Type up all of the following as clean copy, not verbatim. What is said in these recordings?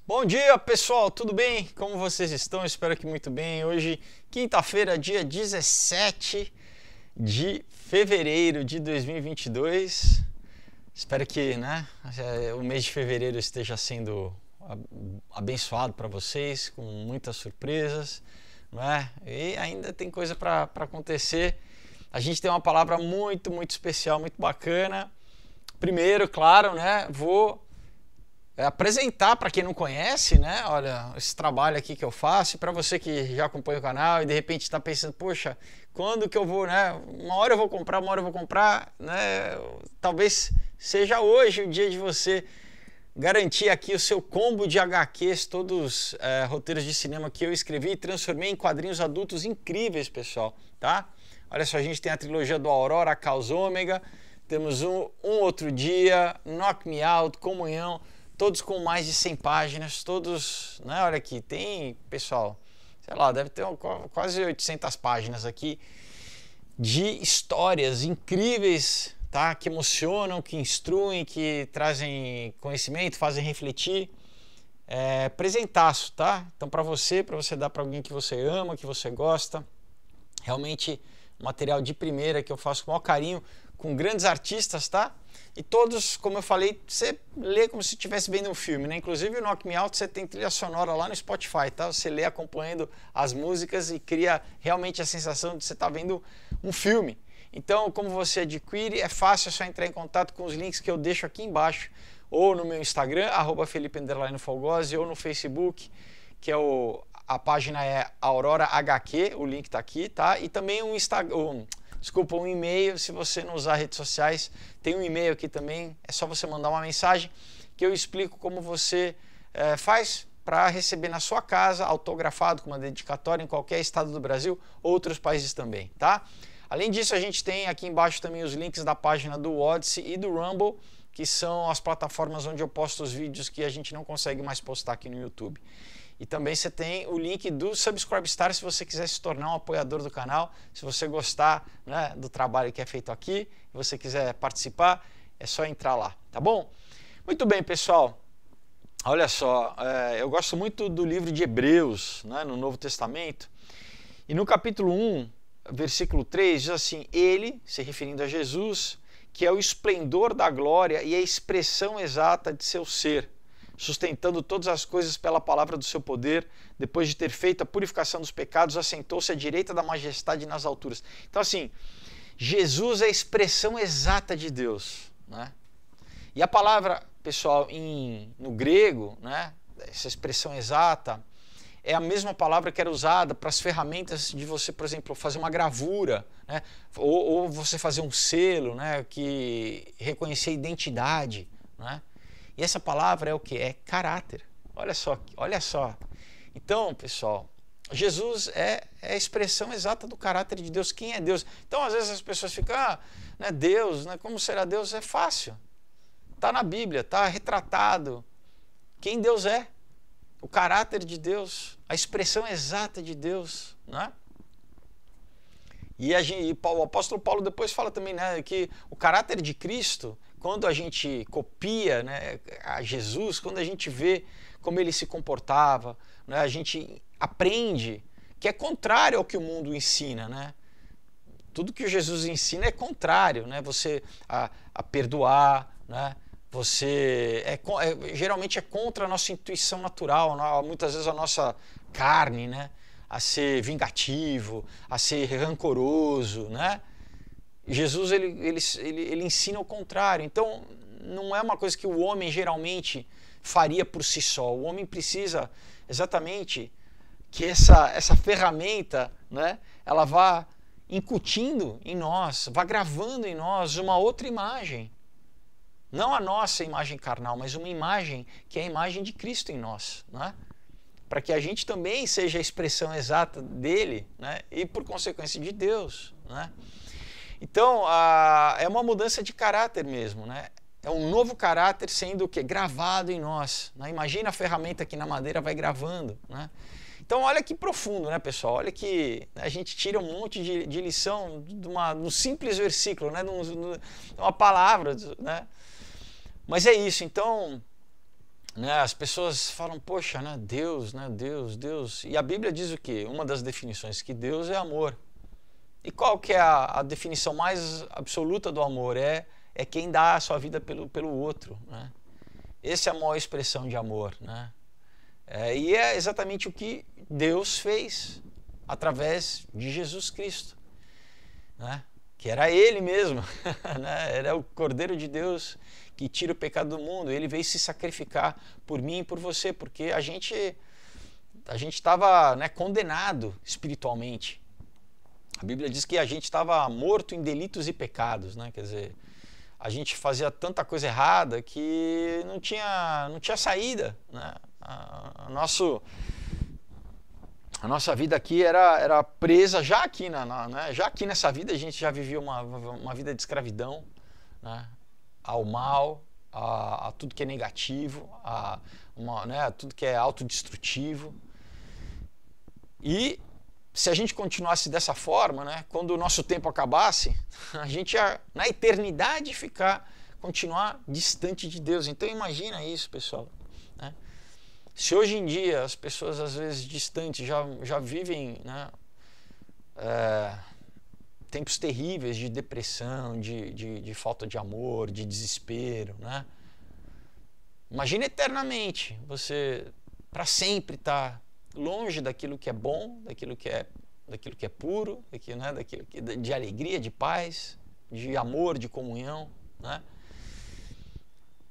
Bom dia, pessoal, tudo bem? Como vocês estão? Espero que muito bem. Hoje, quinta-feira, dia 17 de fevereiro de 2022. Espero que, o mês de fevereiro esteja sendo abençoado para vocês, com muitas surpresas, não é? E ainda tem coisa para acontecer. A gente tem uma palavra muito especial, muito bacana. Primeiro, claro, vou apresentar para quem não conhece, olha, esse trabalho aqui que eu faço, e para você que já acompanha o canal e de repente está pensando, poxa, quando que eu vou, uma hora eu vou comprar, talvez seja hoje o dia de você garantir aqui o seu combo de HQs, todos roteiros de cinema que eu escrevi e transformei em quadrinhos adultos incríveis, pessoal, tá? Olha só, a gente tem a trilogia do Aurora, a Caos Ômega, temos um Outro Dia, Knock Me Out, Comunhão, todos com mais de 100 páginas, todos, olha aqui, tem, pessoal, sei lá, deve ter quase 800 páginas aqui de histórias incríveis, tá? Que emocionam, que instruem, que trazem conhecimento, fazem refletir. Presentaço, tá? Então para você dar para alguém que você ama, que você gosta, realmente material de primeira que eu faço com o maior carinho, com grandes artistas, tá? E todos, como eu falei, você lê como se estivesse vendo um filme, né? Inclusive o Knock Me Out você tem trilha sonora lá no Spotify, tá? Você lê acompanhando as músicas e cria realmente a sensação de você estar vendo um filme. Então, como você adquire, é fácil, é só entrar em contato com os links que eu deixo aqui embaixo, ou no meu Instagram, @Felipe_Fogozzi, ou no Facebook, que é a página é Aurora HQ, o link tá aqui, tá? E também um e-mail, se você não usar redes sociais, tem um e-mail aqui também, é só você mandar uma mensagem que eu explico como você faz para receber na sua casa, autografado com uma dedicatória em qualquer estado do Brasil, outros países também, tá? Além disso, a gente tem aqui embaixo também os links da página do Odyssey e do Rumble, que são as plataformas onde eu posto os vídeos que a gente não consegue mais postar aqui no YouTube. E também você tem o link do Subscribestar se você quiser se tornar um apoiador do canal. Se você gostar do trabalho que é feito aqui, e você quiser participar, é só entrar lá, tá bom? Muito bem, pessoal. Olha só, eu gosto muito do livro de Hebreus, no Novo Testamento. E no capítulo 1, versículo 3, diz assim: Ele, se referindo a Jesus, que é o esplendor da glória e a expressão exata de seu ser, sustentando todas as coisas pela palavra do seu poder, depois de ter feito a purificação dos pecados, assentou-se à direita da majestade nas alturas. Então, assim, Jesus é a expressão exata de Deus, E a palavra, pessoal, no grego, essa expressão exata, é a mesma palavra que era usada para as ferramentas de você, por exemplo, fazer uma gravura, ou você fazer um selo, que reconhecer identidade, E essa palavra é o que? É caráter. Olha só. Então, pessoal, Jesus é a expressão exata do caráter de Deus. Quem é Deus? Então, às vezes as pessoas ficam, Deus, como será Deus? É fácil. Está na Bíblia, está retratado quem Deus é. O caráter de Deus, a expressão exata de Deus, E o apóstolo Paulo depois fala também, que o caráter de Cristo, quando a gente copia, a Jesus, quando a gente vê como ele se comportava, a gente aprende que é contrário ao que o mundo ensina, Tudo que Jesus ensina é contrário, Você a perdoar, Você geralmente é contra a nossa intuição natural, muitas vezes a nossa carne, a ser vingativo, a ser rancoroso, Jesus ele ensina o contrário. Então não é uma coisa que o homem geralmente faria por si só. O homem precisa exatamente que essa ferramenta, ela vá incutindo em nós, vá gravando em nós uma outra imagem. Não a nossa imagem carnal, mas uma imagem que é a imagem de Cristo em nós, Para que a gente também seja a expressão exata dele, E por consequência de Deus, Então, é uma mudança de caráter mesmo, É um novo caráter sendo o quê? Gravado em nós, Imagina a ferramenta que na madeira vai gravando, Então, olha que profundo, pessoal? Olha que a gente tira um monte de lição de um simples versículo, de uma palavra, Mas é isso. Então, né, as pessoas falam, poxa, né, Deus, né, Deus. E a Bíblia diz o quê? Uma das definições, que Deus é amor. E qual que é a definição mais absoluta do amor? É quem dá a sua vida pelo outro, né? Essa é a maior expressão de amor, né? E é exatamente o que Deus fez através de Jesus Cristo, né? Que era Ele mesmo, né? Era o Cordeiro de Deus que tira o pecado do mundo. Ele veio se sacrificar por mim e por você, porque a gente estava, né, condenado espiritualmente. A Bíblia diz que a gente estava morto em delitos e pecados, né? Quer dizer, a gente fazia tanta coisa errada que não tinha saída, né? A nossa vida aqui era presa já aqui, né? Já aqui nessa vida a gente já vivia uma vida de escravidão, né? Ao mal, a tudo que é negativo, né? A tudo que é autodestrutivo. E se a gente continuasse dessa forma, né, quando o nosso tempo acabasse, a gente ia, na eternidade, continuar distante de Deus. Então imagina isso, pessoal, né? Se hoje em dia as pessoas, às vezes distantes, já vivem, né, tempos terríveis de depressão, de falta de amor, de desespero, né? Imagina eternamente, você para sempre está longe daquilo que é bom, daquilo que é puro, né, de alegria, de paz, de amor, de comunhão, né?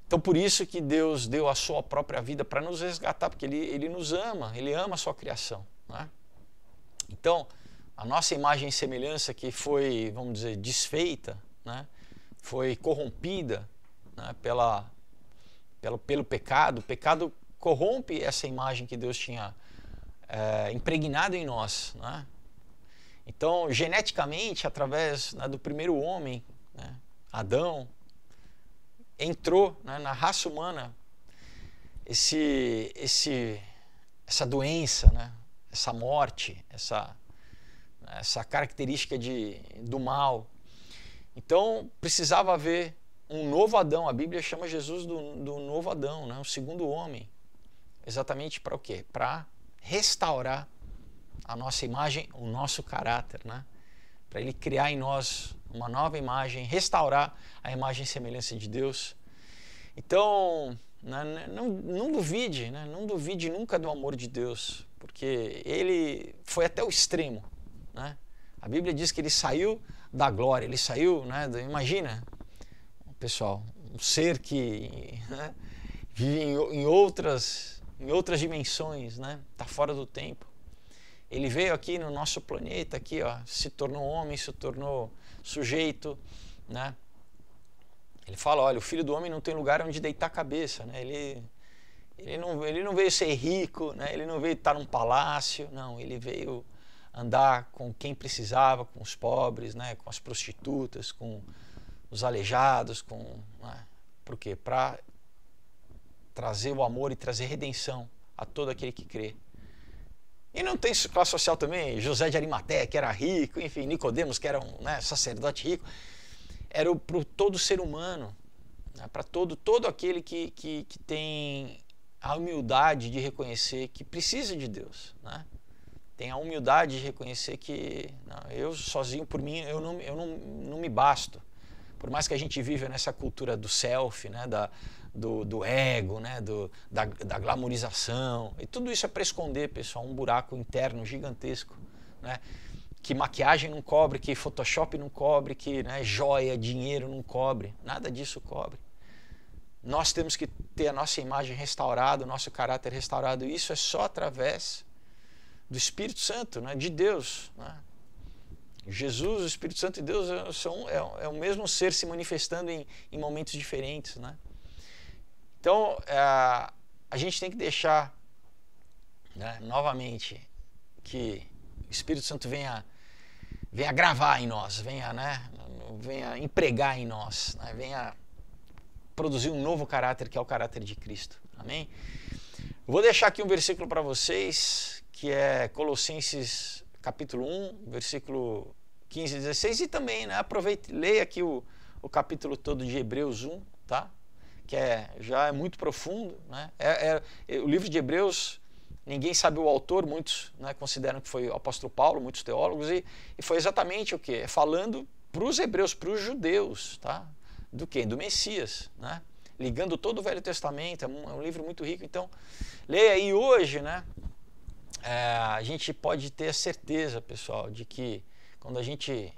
Então por isso que Deus deu a sua própria vida para nos resgatar, porque Ele nos ama, Ele ama a sua criação, né? Então a nossa imagem e semelhança que foi, vamos dizer, desfeita, né, foi corrompida, né, pelo pecado. O pecado corrompe essa imagem que Deus tinha impregnado em nós, né? Então, geneticamente, através, né, do primeiro homem, né, Adão, entrou, né, na raça humana essa doença, né, essa morte, essa característica do mal. Então, precisava haver um novo Adão. A Bíblia chama Jesus do novo Adão, né, o segundo homem. Exatamente para o quê? Para restaurar a nossa imagem, o nosso caráter, né? Para Ele criar em nós uma nova imagem, restaurar a imagem e semelhança de Deus. Então, não duvide, né? Não duvide nunca do amor de Deus, porque Ele foi até o extremo, né? A Bíblia diz que Ele saiu da glória, Ele saiu, né? Imagina, pessoal, um ser que, né, vive em outras dimensões, né? Está fora do tempo. Ele veio aqui no nosso planeta, aqui, ó, se tornou homem, se tornou sujeito, né? Ele fala, olha, o Filho do Homem não tem lugar onde deitar a cabeça, né? Ele não veio ser rico, né? Ele não veio estar num palácio, não. Ele veio andar com quem precisava, com os pobres, né? Com as prostitutas, com os aleijados, né? Por quê? Para trazer o amor e trazer redenção a todo aquele que crê. E não tem classe social também, José de Arimateia, que era rico, enfim, Nicodemos, que era um, né, sacerdote rico. Era para todo ser humano, né, para todo aquele que tem a humildade de reconhecer que precisa de Deus, né? Tem a humildade de reconhecer que não, eu sozinho, por mim, eu não me basto. Por mais que a gente viva nessa cultura do selfie, né, do ego, né, da glamorização, e tudo isso é para esconder, pessoal, um buraco interno gigantesco, né, que maquiagem não cobre, que Photoshop não cobre, que, né, joia, dinheiro não cobre, nada disso cobre. Nós temos que ter a nossa imagem restaurada, o nosso caráter restaurado, e isso é só através do Espírito Santo, né, de Deus, né? Jesus, o Espírito Santo e Deus é o mesmo ser se manifestando em momentos diferentes, né? Então, a gente tem que deixar, né, novamente, que o Espírito Santo venha gravar em nós, venha empregar em nós, né, venha produzir um novo caráter, que é o caráter de Cristo. Amém? Vou deixar aqui um versículo para vocês, que é Colossenses capítulo 1, versículo 15 e 16, e também, né, aproveite, leia aqui o capítulo todo de Hebreus 1, tá? que já é muito profundo, né? O livro de Hebreus, ninguém sabe o autor, muitos, né, consideram que foi o apóstolo Paulo, muitos teólogos, e foi exatamente o quê? Falando para os hebreus, para os judeus, tá? Do quê? Do Messias, né? Ligando todo o Velho Testamento, é um livro muito rico. Então, leia aí hoje, né? A gente pode ter a certeza, pessoal, de que quando a gente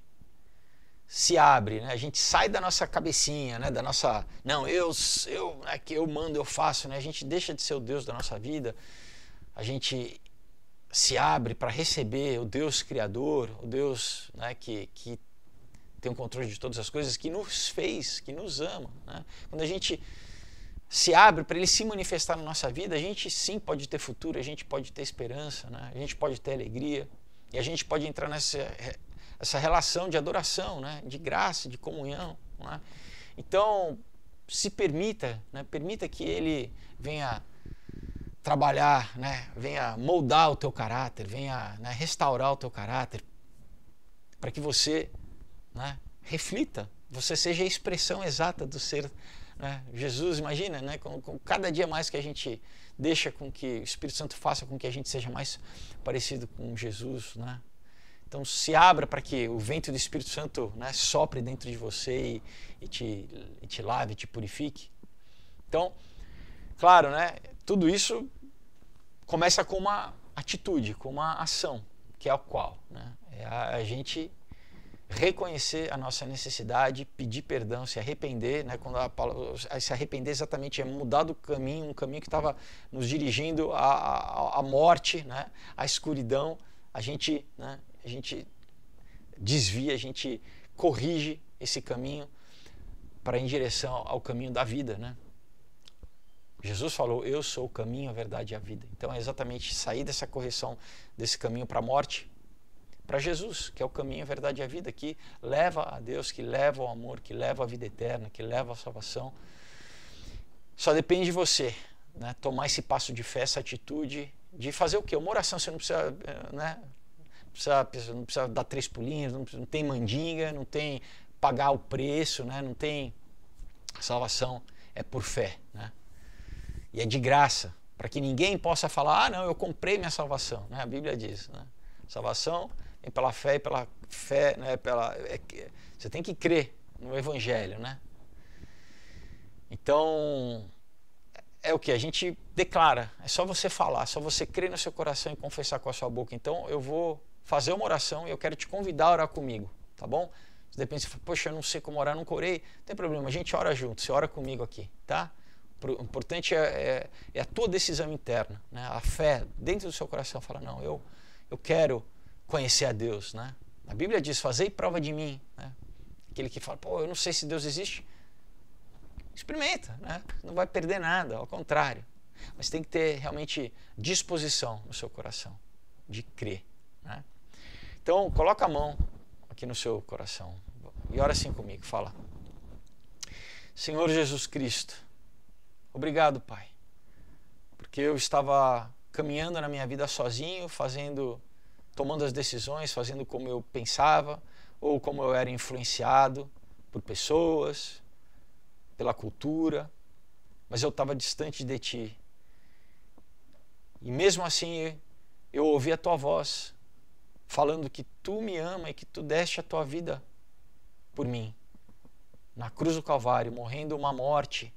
se abre, né? A gente sai da nossa cabecinha, né? Da nossa, não, né, que eu mando, eu faço, né? A gente deixa de ser o Deus da nossa vida, a gente se abre para receber o Deus Criador, o Deus, né, que tem o controle de todas as coisas, que nos fez, que nos ama, né? Quando a gente se abre para Ele se manifestar na nossa vida, a gente sim pode ter futuro, a gente pode ter esperança, né? A gente pode ter alegria, e a gente pode entrar essa relação de adoração, né? De graça, de comunhão, né? Então, se permita, né? Permita que Ele venha trabalhar, né? Venha moldar o teu caráter, venha, né, restaurar o teu caráter, para que você, né, reflita, você seja a expressão exata do ser, né? Jesus, imagina, né, com cada dia mais que a gente deixa com que o Espírito Santo faça com que a gente seja mais parecido com Jesus, né? Então se abra para que o vento do Espírito Santo, né, sopre dentro de você e te lave, te purifique. Então, claro, né, tudo isso começa com uma atitude, com uma ação, que é a qual, né, é a gente reconhecer a nossa necessidade, pedir perdão, se arrepender, né? Quando se arrepender exatamente é mudar do caminho, um caminho que estava nos dirigindo à morte, né? À escuridão, né, a gente desvia, a gente corrige esse caminho para ir em direção ao caminho da vida, né? Jesus falou, eu sou o caminho, a verdade e a vida. Então é exatamente sair dessa correção, desse caminho para a morte, para Jesus, que é o caminho, a verdade e a vida, que leva a Deus, que leva ao amor, que leva à vida eterna, que leva à salvação. Só depende de você, né, tomar esse passo de fé, essa atitude de fazer o quê? Uma oração, você não precisa, né, não precisa dar 3 pulinhos, não tem mandinga, não tem pagar o preço, né, não tem salvação, é por fé, né? E é de graça, para que ninguém possa falar, não, eu comprei minha salvação, né? A Bíblia diz, né? Salvação é pela fé e pela fé, né? Você tem que crer no Evangelho, né? Então, é o que? A gente declara, é só você falar, é só você crer no seu coração e confessar com a sua boca. Então, eu vou fazer uma oração e eu quero te convidar a orar comigo, tá bom? De repente você fala, poxa, eu não sei como orar, nunca orei. Não tem problema, a gente ora junto, você ora comigo aqui, tá? O importante é a tua decisão interna, né? A fé dentro do seu coração fala, não, eu quero conhecer a Deus, né? A Bíblia diz, fazei prova de mim, né? Aquele que fala, pô, eu não sei se Deus existe, experimenta, né? Não vai perder nada, ao contrário. Mas tem que ter realmente disposição no seu coração de crer, né? Então, coloca a mão aqui no seu coração e ora assim comigo, fala, Senhor Jesus Cristo, obrigado, Pai, porque eu estava caminhando na minha vida sozinho, tomando as decisões, fazendo como eu pensava, ou como eu era influenciado por pessoas, pela cultura, mas eu estava distante de Ti. E mesmo assim eu ouvi a Tua voz, falando que Tu me ama e que Tu deste a Tua vida por mim, na cruz do Calvário, morrendo uma morte,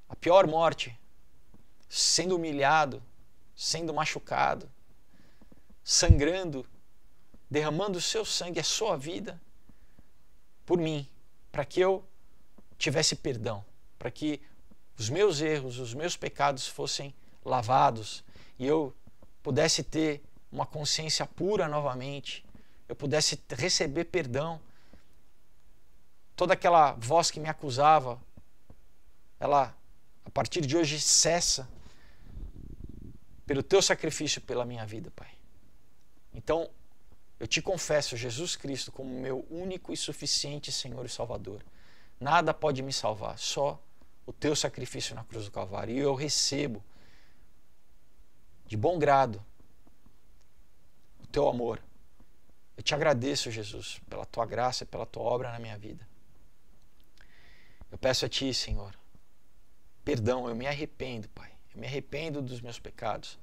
a pior morte, sendo humilhado, sendo machucado, sangrando, derramando o seu sangue, a sua vida, por mim, para que eu tivesse perdão, para que os meus erros, os meus pecados fossem lavados e eu pudesse ter uma consciência pura novamente, eu pudesse receber perdão. Toda aquela voz que me acusava, ela, a partir de hoje, cessa pelo Teu sacrifício pela minha vida, Pai. Então, eu te confesso, Jesus Cristo, como meu único e suficiente Senhor e Salvador. Nada pode me salvar, só o Teu sacrifício na cruz do Calvário. E eu recebo de bom grado o Teu amor. Eu te agradeço, Jesus, pela Tua graça e pela Tua obra na minha vida. Eu peço a Ti, Senhor, perdão, eu me arrependo, Pai. Eu me arrependo dos meus pecados,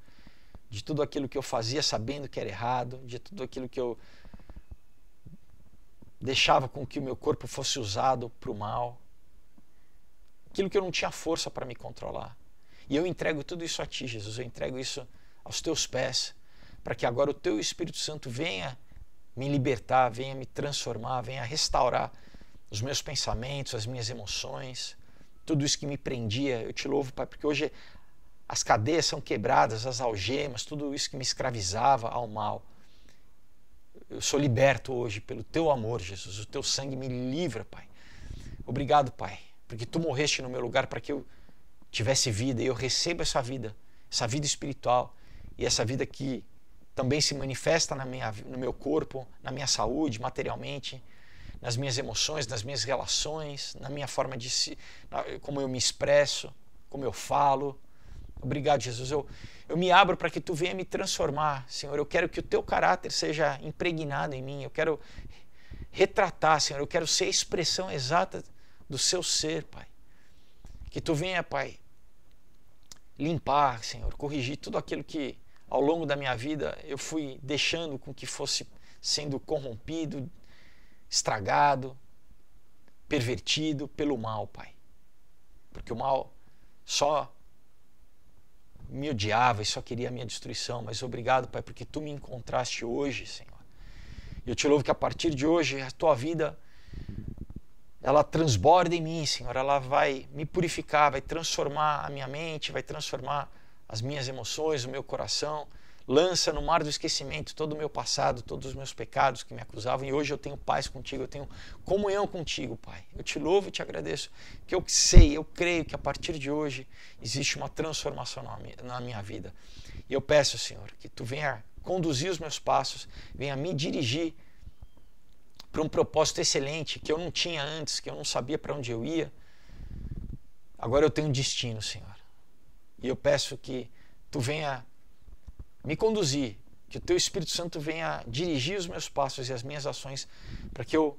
de tudo aquilo que eu fazia sabendo que era errado, de tudo aquilo que eu deixava com que o meu corpo fosse usado para o mal, aquilo que eu não tinha força para me controlar. E eu entrego tudo isso a Ti, Jesus, eu entrego isso aos Teus pés, para que agora o Teu Espírito Santo venha me libertar, venha me transformar, venha restaurar os meus pensamentos, as minhas emoções, tudo isso que me prendia. Eu Te louvo, Pai, porque hoje as cadeias são quebradas, as algemas, tudo isso que me escravizava ao mal. Eu sou liberto hoje pelo Teu amor, Jesus. O Teu sangue me livra, Pai. Obrigado, Pai, porque Tu morreste no meu lugar para que eu tivesse vida, e eu recebo essa vida espiritual, e essa vida que também se manifesta no meu corpo, na minha saúde, materialmente, nas minhas emoções, nas minhas relações, na minha forma de como eu me expresso, como eu falo. Obrigado, Jesus. Eu me abro para que Tu venha me transformar, Senhor. Eu quero que o Teu caráter seja impregnado em mim. Eu quero retratar, Senhor. Eu quero ser a expressão exata do Seu ser, Pai. Que Tu venha, Pai, limpar, Senhor, corrigir tudo aquilo que ao longo da minha vida eu fui deixando com que fosse sendo corrompido, estragado, pervertido pelo mal, Pai. Porque o mal só me odiava e só queria a minha destruição. Mas obrigado, Pai, porque Tu me encontraste hoje, Senhor. E eu Te louvo que a partir de hoje a Tua vida, ela transborda em mim, Senhor. Ela vai me purificar, vai transformar a minha mente, vai transformar as minhas emoções, o meu coração. Lança no mar do esquecimento todo o meu passado, todos os meus pecados que me acusavam. E hoje eu tenho paz contigo, eu tenho comunhão contigo, Pai. Eu Te louvo e Te agradeço, que eu sei, eu creio que a partir de hoje existe uma transformação na minha vida. E eu peço, Senhor, que Tu venha conduzir os meus passos, venha me dirigir para um propósito excelente que eu não tinha antes, que eu não sabia para onde eu ia. Agora eu tenho um destino, Senhor. E eu peço que Tu venha me conduzir, que o Teu Espírito Santo venha dirigir os meus passos e as minhas ações, para que eu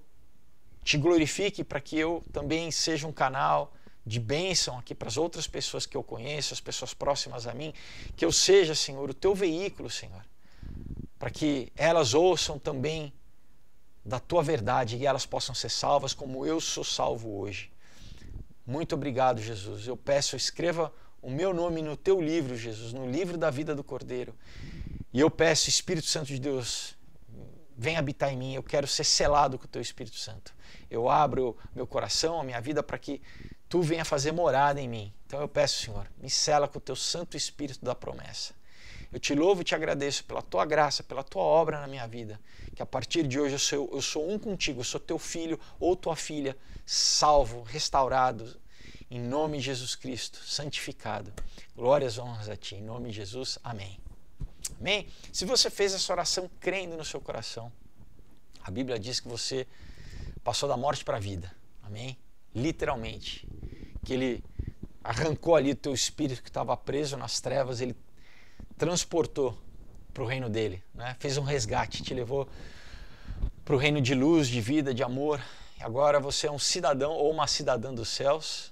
Te glorifique, para que eu também seja um canal de bênção aqui para as outras pessoas que eu conheço, as pessoas próximas a mim, que eu seja, Senhor, o Teu veículo, Senhor, para que elas ouçam também da Tua verdade e elas possam ser salvas como eu sou salvo hoje. Muito obrigado, Jesus. Eu peço, escreva o meu nome no Teu livro, Jesus, no livro da vida do Cordeiro. E eu peço, Espírito Santo de Deus, vem habitar em mim. Eu quero ser selado com o Teu Espírito Santo. Eu abro meu coração, a minha vida, para que Tu venha fazer morada em mim. Então eu peço, Senhor, me sela com o Teu Santo Espírito da promessa. Eu Te louvo e Te agradeço pela Tua graça, pela Tua obra na minha vida. Que a partir de hoje eu sou um contigo, eu sou Teu filho ou Tua filha, salvo, restaurado, em nome de Jesus Cristo, santificado. Glórias e honras a Ti, em nome de Jesus, amém. Amém? Se você fez essa oração crendo no seu coração, a Bíblia diz que você passou da morte para a vida, amém? Literalmente, que Ele arrancou ali o teu espírito que estava preso nas trevas, Ele transportou para o reino dele, né? Fez um resgate, te levou para o reino de luz, de vida, de amor. E agora você é um cidadão ou uma cidadã dos céus.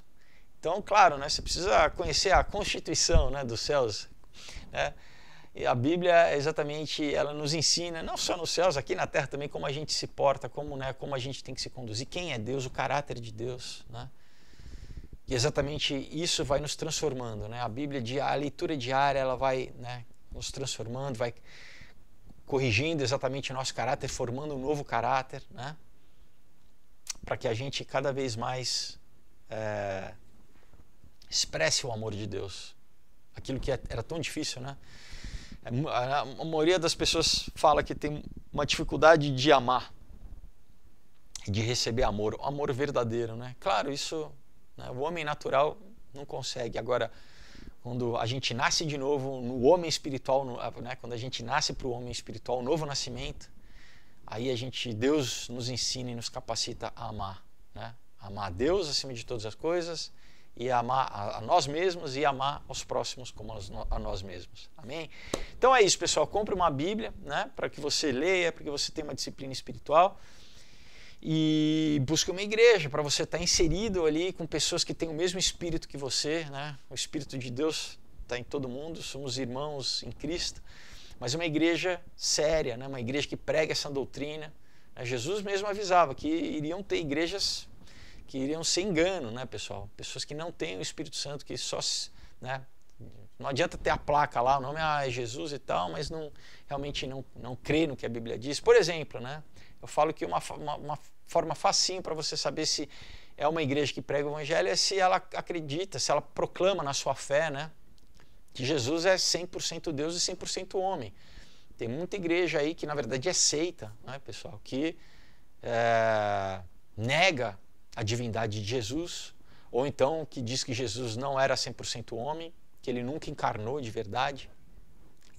Então, claro, né, você precisa conhecer a Constituição, né, dos céus, né? E a Bíblia, exatamente, ela nos ensina, não só nos céus, aqui na terra também, como a gente se porta, como a gente tem que se conduzir, quem é Deus, o caráter de Deus, né? E exatamente isso vai nos transformando, né? A Bíblia, a leitura diária, ela vai, né, nos transformando, vai corrigindo exatamente o nosso caráter, formando um novo caráter, né? Para que a gente cada vez mais expresse o amor de Deus. Aquilo que era tão difícil, né? A maioria das pessoas fala que tem uma dificuldade de amar, de receber amor, o amor verdadeiro, né? Claro, isso, né, o homem natural não consegue. Agora, quando a gente nasce de novo no homem espiritual, né, quando a gente nasce para o homem espiritual, o novo nascimento, aí Deus nos ensina e nos capacita a amar, né? Amar a Deus acima de todas as coisas e amar a nós mesmos e amar aos próximos como a nós mesmos. Amém? Então é isso, pessoal. Compre uma Bíblia, né, para que você leia, para que você tenha uma disciplina espiritual. E busque uma igreja para você estar inserido ali com pessoas que têm o mesmo espírito que você, né? O Espírito de Deus está em todo mundo, somos irmãos em Cristo, mas uma igreja séria, né? Uma igreja que prega essa doutrina. Jesus mesmo avisava que iriam ter igrejas que iriam ser engano, né, pessoal? Pessoas que não têm o Espírito Santo, que só, né? Não adianta ter a placa lá, o nome é Jesus e tal, mas realmente não crê no que a Bíblia diz. Por exemplo, né? Eu falo que uma forma facinho para você saber se é uma igreja que prega o evangelho é se ela acredita, se ela proclama na sua fé, né, que Jesus é 100% Deus e 100% homem. Tem muita igreja aí que na verdade é seita, né, pessoal, que nega a divindade de Jesus, ou então que diz que Jesus não era 100% homem, que ele nunca encarnou de verdade.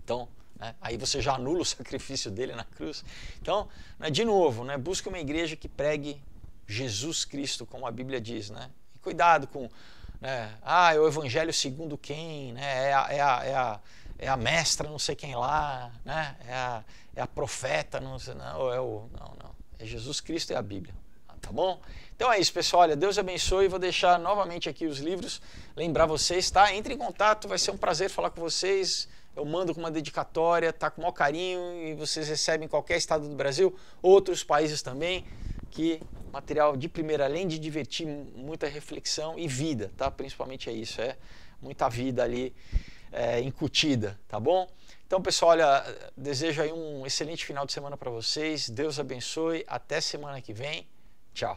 Então, né, aí você já anula o sacrifício dele na cruz. Então, né, de novo, né, busque uma igreja que pregue Jesus Cristo, como a Bíblia diz. Né? E cuidado com, né, é o evangelho segundo quem, né, é a mestra não sei quem lá, né, é a profeta, não, é Jesus Cristo e a Bíblia. Tá bom? Então é isso, pessoal. Olha, Deus abençoe. Vou deixar novamente aqui os livros. Lembrar vocês, tá? Entre em contato, vai ser um prazer falar com vocês. Eu mando com uma dedicatória, tá com o maior carinho e vocês recebem em qualquer estado do Brasil, outros países também, que material de primeira, além de divertir, muita reflexão e vida, tá? Principalmente é isso, muita vida ali incutida, tá bom? Então, pessoal, olha, desejo aí um excelente final de semana para vocês. Deus abençoe. Até semana que vem. Tchau.